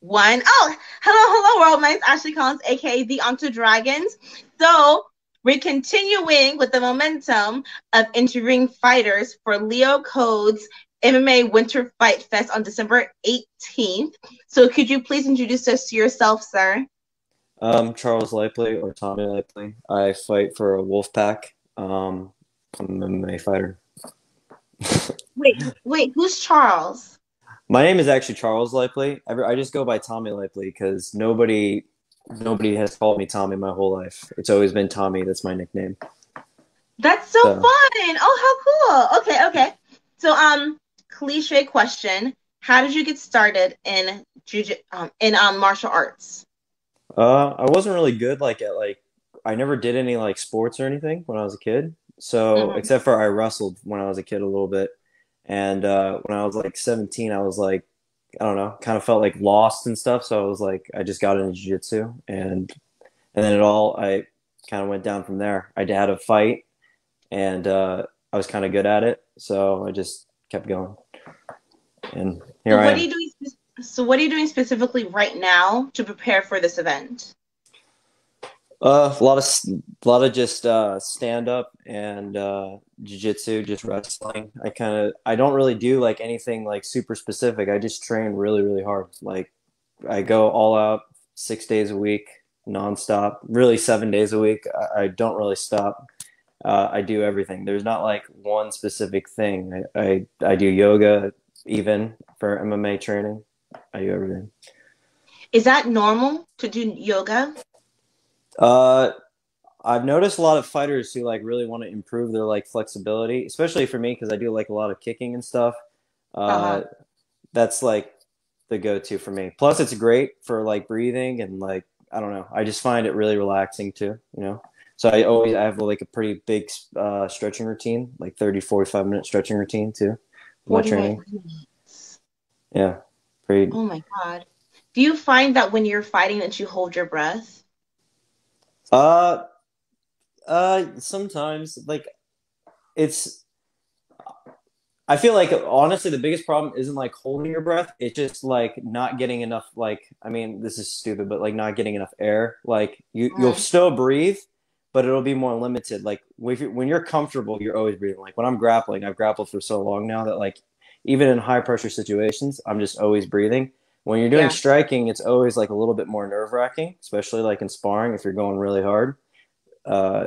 One. Oh, hello, world. My name's Ashley Collins, aka the Onto Dragons. So we're continuing with the momentum of interviewing fighters for LeLeo Code's MMA Winter Fight Fest on December 18th. So could you please introduce us to yourself, sir? Charles Laipply or Tommy Laipply. I fight for a WolfPack. I'm an MMA fighter. Wait, who's Charles? My name is actually Charles Laipply. I just go by Tommy Laipply because nobody has called me Tommy my whole life. It's always been Tommy. That's my nickname. That's so So, fun. Oh, how cool. Okay. So, cliche question. How did you get started in martial arts? I wasn't really good I never did any like sports or anything when I was a kid. So Mhm. except for I wrestled when I was a kid a little bit. And when I was like 17, I was like, I don't know, kind of felt like lost and stuff. So I was like, I just got into jiu-jitsu and then I kind of went down from there. I had a fight and I was kind of good at it. So I just kept going. And So here I what are am. you doing? So what are you doing specifically right now to prepare for this event? A lot of just stand up and jiu-jitsu, just wrestling. I don't really do like anything like super specific. I just train really, really hard. Like I go all out 6 days a week, nonstop, really 7 days a week. I don't really stop. I do everything. There's not like one specific thing. I do yoga even for MMA training. I do everything. Is that normal to do yoga? Uh, I've noticed a lot of fighters who like really want to improve their like flexibility, especially for me because I do like a lot of kicking and stuff. Uh-huh. Uh, that's like the go-to for me. Plus, it's great for like breathing and like I don't know. I just find it really relaxing too, you know. So I have like a pretty big stretching routine, like 30, 45 minute stretching routine too with my 45 training. minutes. Yeah, pretty. Oh my God. Do you find that when you're fighting that you hold your breath? Uh, Sometimes like it's I feel like honestly the biggest problem isn't like holding your breath. It's just like not getting enough I mean this is stupid, but like not getting enough air. Like you'll Mm. still breathe, but it'll be more limited. Like when you're comfortable, you're always breathing. Like when I'm grappling, I've grappled for so long now that like even in high pressure situations, I'm just always breathing. When you're doing Yeah. striking, it's always like a little bit more nerve wracking, especially like in sparring if you're going really hard. Uh,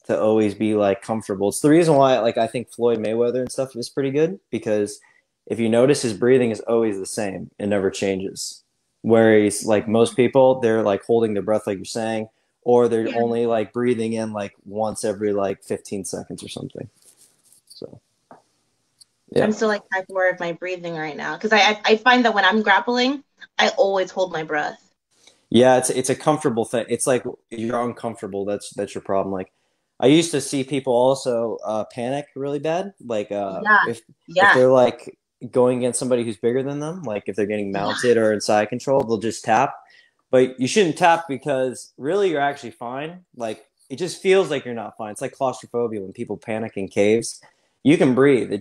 to always be like comfortable. It's the reason why like I think Floyd Mayweather and stuff is pretty good because if you notice his breathing is always the same. It never changes. Whereas like most people, they're like holding their breath like you're saying, or they're Yeah. only like breathing in like once every like 15 seconds or something. So I'm yeah. still like hyper aware of my breathing right now because I find that when I'm grappling, I always hold my breath. Yeah, it's a comfortable thing. It's like you're uncomfortable. That's your problem. Like I used to see people also panic really bad. Like Yeah. if Yeah. they're like going against somebody who's bigger than them, like if they're getting Yeah. mounted or in side control, they'll just tap. But you shouldn't tap because really you're actually fine. Like it just feels like you're not fine. It's like claustrophobia when people panic in caves. You can breathe.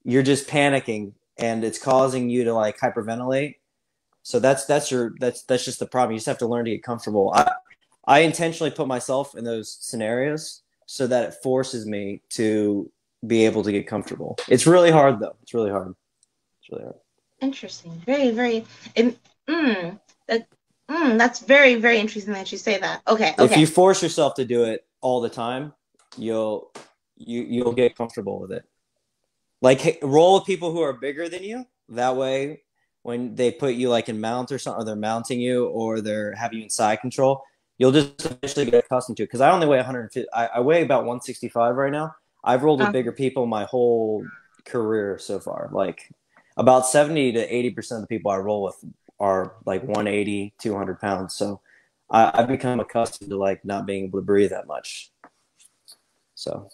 You're just panicking and it's causing you to like hyperventilate, so that's just the problem. You just have to learn to get comfortable. I intentionally put myself in those scenarios so that it forces me to be able to get comfortable. It's really hard though. It's really hard. It's really hard. Interesting. Very, very. And that that's very, very interesting that you say that. Okay. If you Okay. force yourself to do it all the time, you'll you'll get comfortable with it. Like roll with people who are bigger than you. That way, when they put you like in mount or something, or they're mounting you, or they're having you in side control, you'll just eventually get accustomed to it. Because I only weigh 150. I weigh about 165 right now. I've rolled with bigger people my whole career so far. Like about 70 to 80% of the people I roll with are like 180, 200 pounds. So I've become accustomed to like not being able to breathe that much. So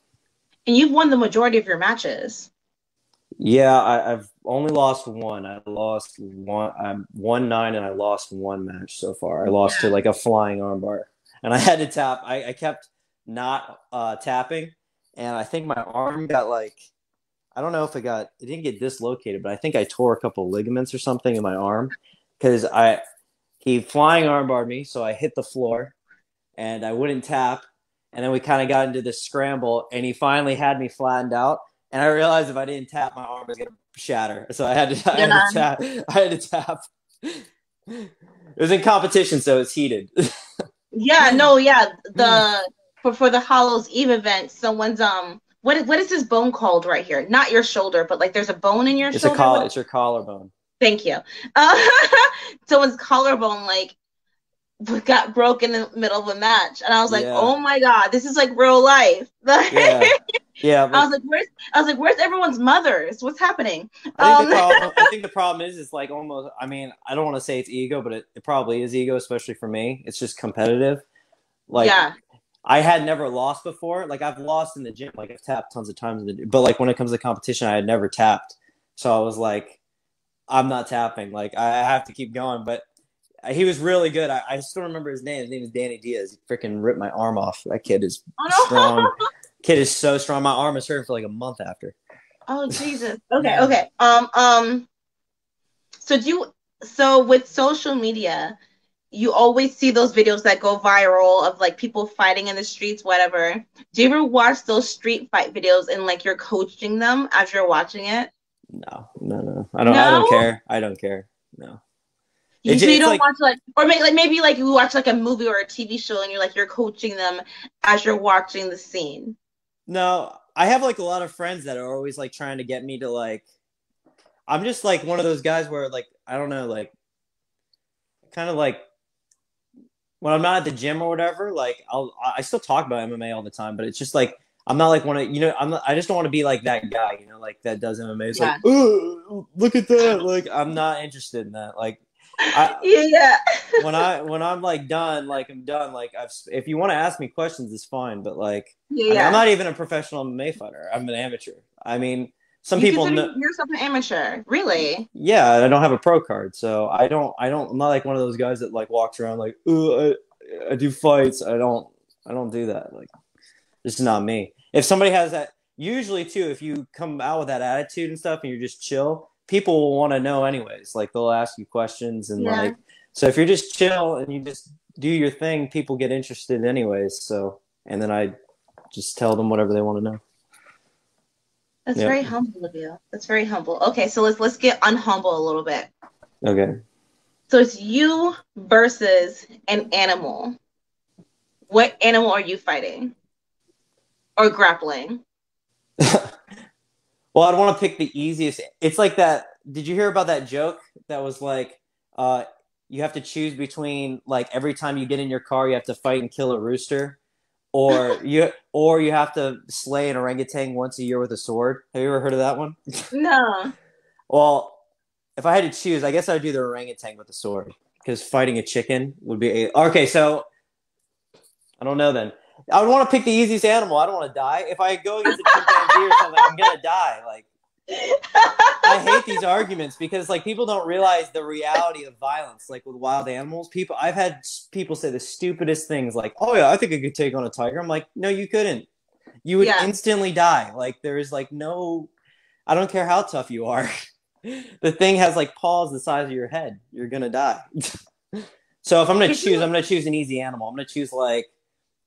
And you've won the majority of your matches. yeah, I've only lost one. I lost one. I'm 1-9, and I lost one match so far. I lost to Yeah. like a flying armbar, and I had to tap. I kept not tapping, and I think my arm got like I don't know if it didn't get dislocated, but I think I tore a couple ligaments or something in my arm because he flying armbarred me, so I hit the floor, and I wouldn't tap, and then we kind of got into this scramble, and he finally had me flattened out, and I realized if I didn't tap, my arm was gonna shatter, so I had to tap. I had to tap. It was in competition, so it's heated. Yeah, no, yeah. For the Hallows Eve event, someone's what is this bone called right here? Not your shoulder, but like there's a bone in your shoulder. It's your collarbone. Thank you. Someone's collarbone like got broke in the middle of a match, and I was like, oh my god, this is like real life. Yeah. I was like, where's everyone's mothers? What's happening? I think the problem is like almost. I mean, I don't want to say it's ego, but it probably is ego, especially for me. It's just competitive. Like, I had never lost before. Like, I've lost in the gym. Like, I've tapped tons of times, but like when it comes to competition, I had never tapped. So I was like, I'm not tapping. Like, I have to keep going. But he was really good. I still remember his name. His name is Danny Diaz. He freaking ripped my arm off. That kid is strong. Kid is so strong. My arm is hurting for like a month after. Oh Jesus. Okay. So with social media, you always see those videos that go viral of like people fighting in the streets, whatever. Do you ever watch those street fight videos and like you're coaching them as you're watching it? No. I don't care. I don't care. No. You don't watch like, or maybe like you watch like a movie or a TV show and you're coaching them as you're watching the scene. No, I have like a lot of friends that are always like trying to get me to like. I'm just like one of those guys where like I don't know, like kind of like when I'm not at the gym or whatever. Like I still talk about MMA all the time, but it's just like I'm not like one of I just don't want to be like that guy, like that does MMA. It's like, oh, look at that. Like I'm not interested in that. Like. When I'm like done, like I'm done. Like if you want to ask me questions, it's fine. But like, I'm not even a professional MMA fighter. I'm an amateur. I mean, some people know yourself an amateur, really? Yeah, I don't have a pro card, so I'm not like one of those guys that like walks around like, oh, I do fights. I don't do that. Like, this is not me. If somebody has that, usually too, if you come out with that attitude and stuff, and you're just chill. People will want to know anyways. Like they'll ask you questions and like, so if you're just chill and you just do your thing, people get interested anyways. So, and then I just tell them whatever they want to know. That's very humble of you. That's very humble. Okay. So let's get unhumble a little bit. Okay. So it's you versus an animal. What animal are you fighting or grappling? Well, I'd want to pick the easiest. It's like that. Did you hear about that joke that was like, you have to choose between like every time you get in your car, you have to fight and kill a rooster, or you have to slay an orangutan once a year with a sword. Have you ever heard of that one? No. Well, if I had to choose, I guess I'd do the orangutan with the sword because fighting a chicken would be okay. So I don't know then. I would want to pick the easiest animal. I don't want to die. If I go against a chimpanzee or something, I'm gonna die. Like, I hate these arguments because like people don't realize the reality of violence. Like with wild animals, I've had people say the stupidest things like, "Oh yeah, I think I could take on a tiger." I'm like, "No, you couldn't. You would instantly die." Like there is like no. I don't care how tough you are. The thing has like paws the size of your head. You're gonna die. So if I'm gonna choose, I'm gonna choose an easy animal. I'm gonna choose like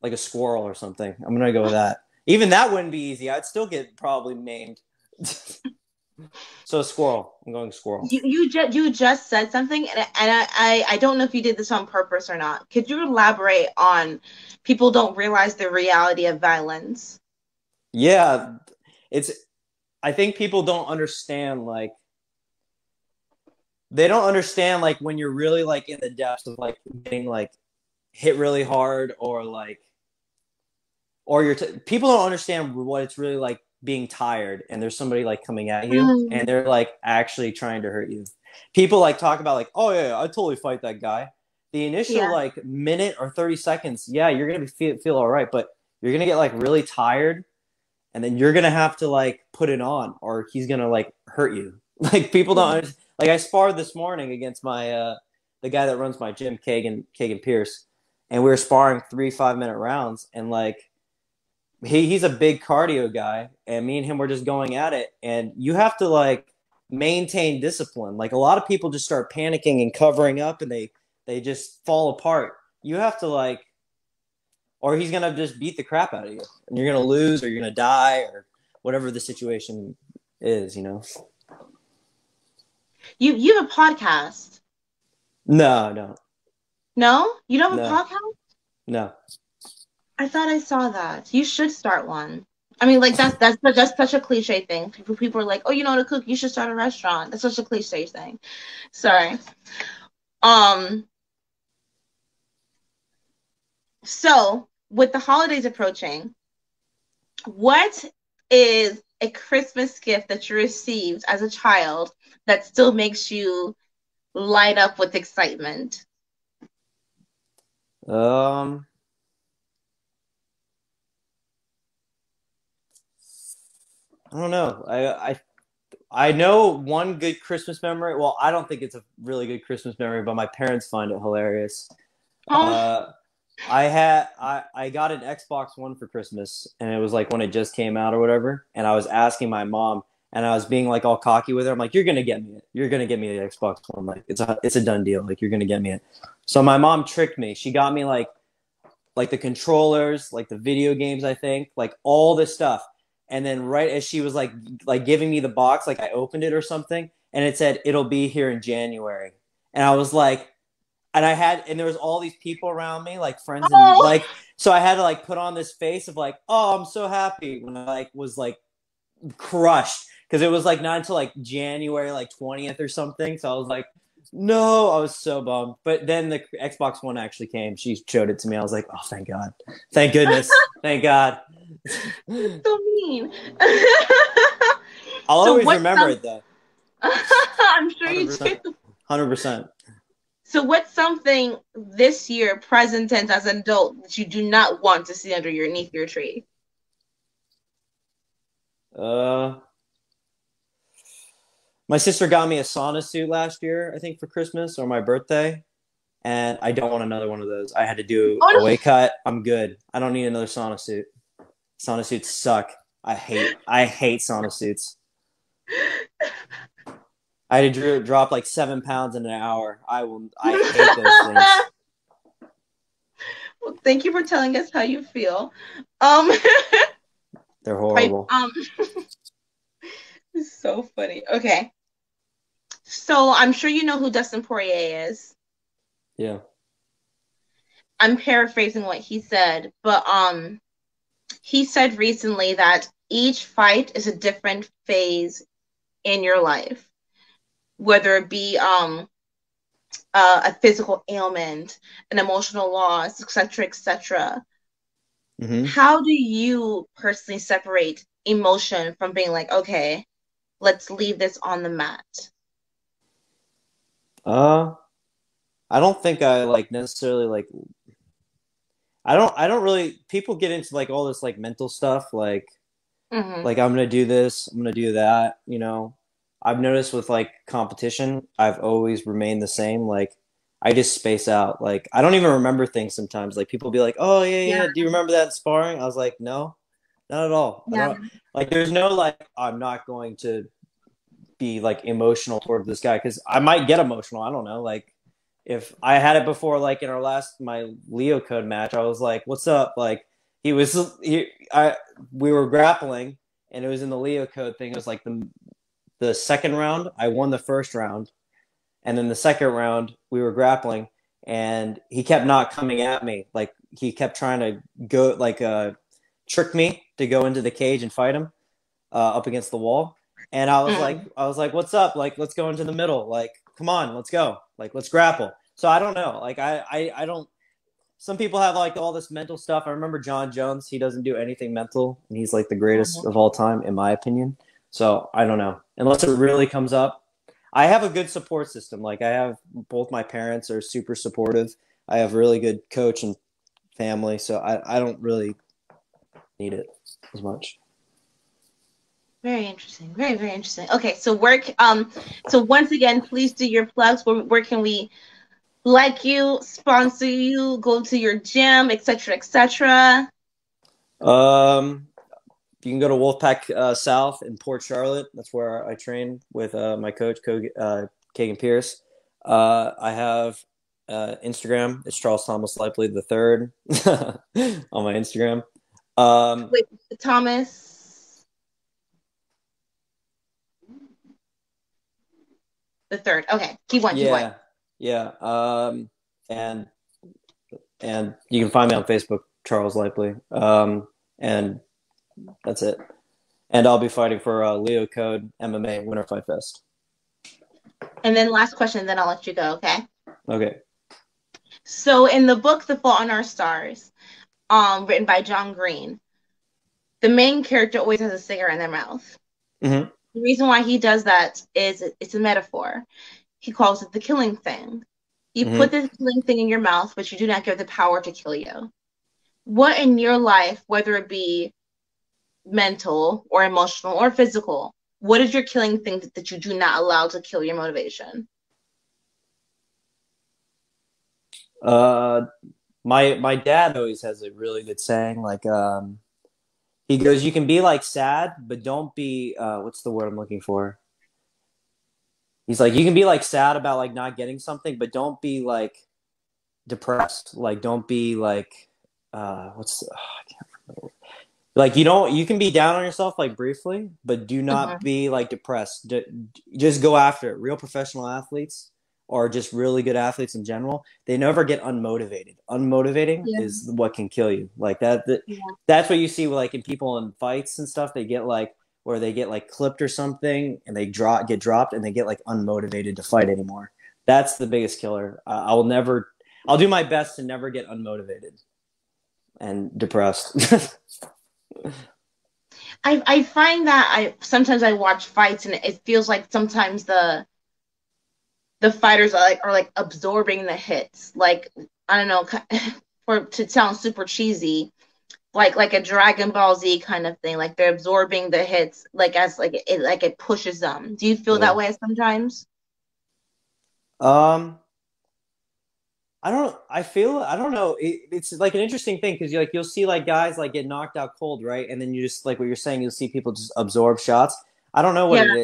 a squirrel or something. I'm gonna go with that. Even that wouldn't be easy. I'd still get probably maimed. So squirrel. I'm going squirrel. You just said something, and I don't know if you did this on purpose or not. Could you elaborate on people don't realize the reality of violence? Yeah, I think people don't understand like they don't understand like when you're really like in the depths of like getting like hit really hard or like people don't understand what it's really like being tired and there's somebody like coming at you and they're like actually trying to hurt you. People like talk about like, oh yeah, I totally fight that guy. The initial like minute or 30 seconds, you're gonna feel all right, but you're gonna get like really tired, and then you're gonna have to like put it on, or he's gonna like hurt you. Like people don't like. I sparred this morning against my the guy that runs my gym, Kagan Pierce, and we were sparring 3 5-minute rounds, and like. He's a big cardio guy, and me and him were just going at it. And you have to like maintain discipline. Like a lot of people just start panicking and covering up, and they just fall apart. You have to like, or he's gonna just beat the crap out of you, and you're gonna lose, or you're gonna die, or whatever the situation is. You know. You have a podcast? No. No, you don't have a No. podcast? No. I thought I saw that. You should start one. I mean, like that's such a cliche thing. People are like, oh, you know how to cook, you should start a restaurant. That's such a cliche thing. Sorry. So with the holidays approaching, what is a Christmas gift that you received as a child that still makes you light up with excitement? I don't know. I know one good Christmas memory. Well, I don't think it's a really good Christmas memory, but my parents find it hilarious. Oh. I got an Xbox One for Christmas, and it was like when it just came out or whatever. And I was asking my mom, and I was being like all cocky with her. I'm like, "You're gonna get me it. You're gonna get me the Xbox One. Like it's a done deal. Like you're gonna get me it." So my mom tricked me. She got me like the controllers, like the video games, I think, like all this stuff. And then right as she was like giving me the box, like I opened it or something, and it said it'll be here in January. And I was like, and there was all these people around me, like friends, and like, so I had to like put on this face of like, oh, I'm so happy, when I like was like crushed, because it was like not until like January like 20th or something. So I was like, no, I was so bummed. But then the Xbox One actually came. She showed it to me. I was like, oh, thank God. Thank goodness. Thank God. So mean. I'll always remember it, though. I'm sure 100%. you do. 100%. So what's something this year, present tense as an adult, that you do not want to see underneath your tree? My sister got me a sauna suit last year, I think, for Christmas or my birthday. And I don't want another one of those. I had to do a weight cut. I'm good. I don't need another sauna suit. Sauna suits suck. I hate sauna suits. I had to drop like 7 pounds in an hour. I hate those things. Well, thank you for telling us how you feel. They're horrible. It's so funny. Okay. So I'm sure you know who Dustin Poirier is. Yeah. I'm paraphrasing what he said, but he said recently that each fight is a different phase in your life, whether it be a physical ailment, an emotional loss, etc., etc. Mm-hmm. How do you personally separate emotion from being like, okay, let's leave this on the mat? I don't think I like necessarily like. I don't really. People get into like all this like mental stuff, like like I'm gonna do this, I'm gonna do that. You know, I've noticed with like competition, I've always remained the same. Like I just space out. Like I don't even remember things sometimes. Like people be like, "Oh yeah. Do you remember that in sparring?" I was like, "No, not at all." Yeah. I don't, like there's no like I'm not going to be like emotional toward this guy, because I might get emotional. I don't know. Like if I had it before, like in my LeLeo Code match, I was like, "What's up?" Like we were grappling, and it was in the LeLeo Code thing. It was like the second round. I won the first round, and then the second round we were grappling, and he kept not coming at me. Like he kept trying to go like trick me to go into the cage and fight him up against the wall. And I was like, what's up? Like, let's go into the middle. Like, come on, let's go. Like, let's grapple. So I don't know. Like, I don't. Some people have like all this mental stuff. I remember John Jones. He doesn't do anything mental, and he's like the greatest of all time, in my opinion. So I don't know. Unless it really comes up. I have a good support system. Like, I have both my parents are super supportive. I have really good coach and family. So I don't really need it as much. Very interesting. Very, very interesting. Okay, so so once again, please do your plugs. Where can we like you, sponsor you, go to your gym, etc., etc.? you can go to WolfPack South in Port Charlotte. That's where I train with my coach, Kagan Pierce. I have Instagram. It's Charles Thomas Laipply the third on my Instagram. Wait, Thomas the third. Okay, keep one. Yeah. And you can find me on Facebook, Charles Laipply. And that's it. And I'll be fighting for LeLeo Code MMA Winter Fight Fest. And then last question, then I'll let you go. Okay. Okay. So in the book, The Fault in Our Stars, written by John Green, the main character always has a cigarette in their mouth. Mm-hmm. The reason why he does that is it's a metaphor. He calls it the killing thing. You put the killing thing in your mouth, but you do not give the power to kill you. What in your life, whether it be mental or emotional or physical, what is your killing thing that you do not allow to kill your motivation? My dad always has a really good saying, like he goes, you can be like sad, but don't be what's the word I'm looking for? He's like, you can be like sad about like not getting something, but don't be like depressed. Like don't be like I can't remember. Like you can be down on yourself like briefly, but do not be like depressed. Just go after it. Real professional athletes or just really good athletes in general, they never get unmotivated. Unmotivating is what can kill you. Like that's what you see like in people in fights and stuff. They get like where they get like clipped or something and they get dropped and they get like unmotivated to fight anymore. That's the biggest killer. I'll do my best to never get unmotivated and depressed. I find that sometimes I watch fights and it feels like sometimes the fighters are like absorbing the hits. Like, I don't know, to sound super cheesy, like a Dragon Ball Z kind of thing. Like they're absorbing the hits like as like it pushes them. Do you feel that way sometimes? I don't know. It's like an interesting thing because you'll see like guys like get knocked out cold, right? And then you just like what you're saying, you'll see people just absorb shots. I don't know what it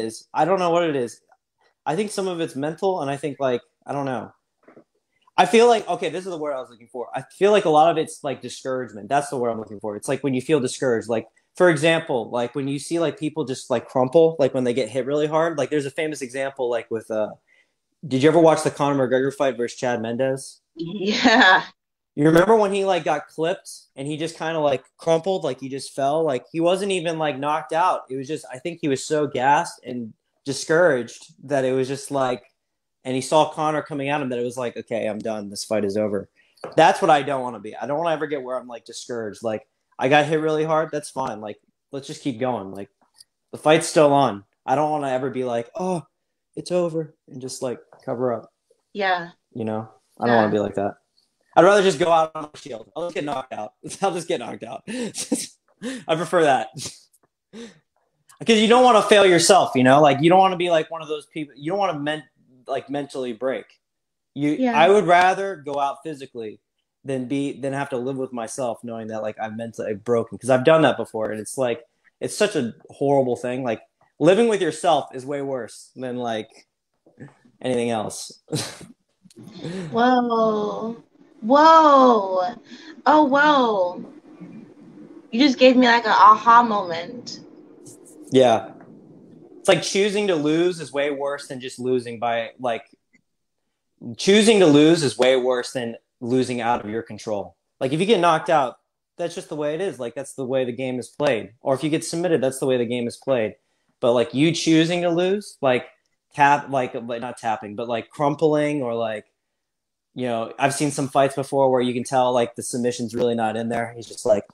is. I think some of it's mental, and I think like I don't know. I feel like this is the word I was looking for. I feel like a lot of it's like discouragement. That's the word I'm looking for. It's like when you feel discouraged. Like for example, like when you see like people just like crumple, like when they get hit really hard. Like there's a famous example like with did you ever watch the Conor McGregor fight versus Chad Mendes? Yeah. You remember when he like got clipped and he just kind of like crumpled, like he just fell, like he wasn't even like knocked out. It was just I think he was so gassed and discouraged that it was just like, and he saw Conor coming at him that it was like, okay, I'm done. This fight is over. That's what I don't want to be. I don't want to ever get where I'm like discouraged. Like I got hit really hard. That's fine. Like let's just keep going. Like the fight's still on. I don't want to ever be like, oh, it's over and just like cover up. Yeah. You know, I don't want to be like that. I'd rather just go out on a shield. I'll just get knocked out. I prefer that. Because you don't want to fail yourself, you know? Like, you don't want to be like one of those people. You don't want to mentally break. I would rather go out physically than have to live with myself knowing that, like, I'm mentally broken. Because I've done that before, and it's, like, it's such a horrible thing. Like, living with yourself is way worse than, like, anything else. Whoa. Oh, whoa. You just gave me, like, an aha moment. Yeah. It's like choosing to lose is way worse than just losing by, like, choosing to lose is way worse than losing out of your control. Like, if you get knocked out, that's just the way it is. Like, that's the way the game is played. Or if you get submitted, that's the way the game is played. But, like, you choosing to lose, like, not tapping, but, like, crumpling or, like, you know, I've seen some fights before where you can tell, like, the submission's really not in there. He's just like,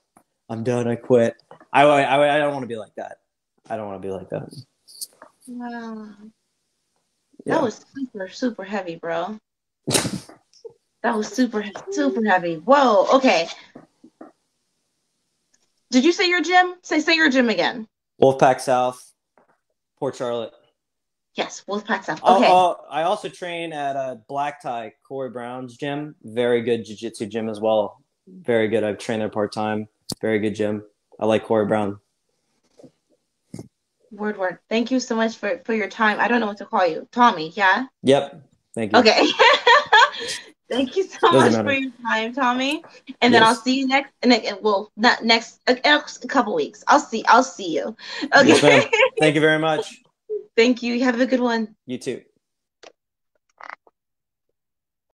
I'm done, I quit. I don't want to be like that. I don't want to be like that. Wow. Yeah. That was super, super heavy, bro. That was super, super heavy. Whoa, okay. Did you say your gym? Say your gym again. WolfPack South, Port Charlotte. Yes, WolfPack South. Okay. I also train at Black Tie, Corey Brown's gym. Very good jiu-jitsu gym as well. Very good. I've trained there part-time. Very good gym. I like Corey Brown. Word. Thank you so much for your time. I don't know what to call you. Tommy, yeah? Yep. Thank you. Okay. Thank you so Doesn't much for matter. your time, Tommy. And then I'll Yes. see you next, well, not next, a couple weeks. I'll see you. Yes, Okay. ma'am. Thank you very much. Thank you. Have a good one. You too.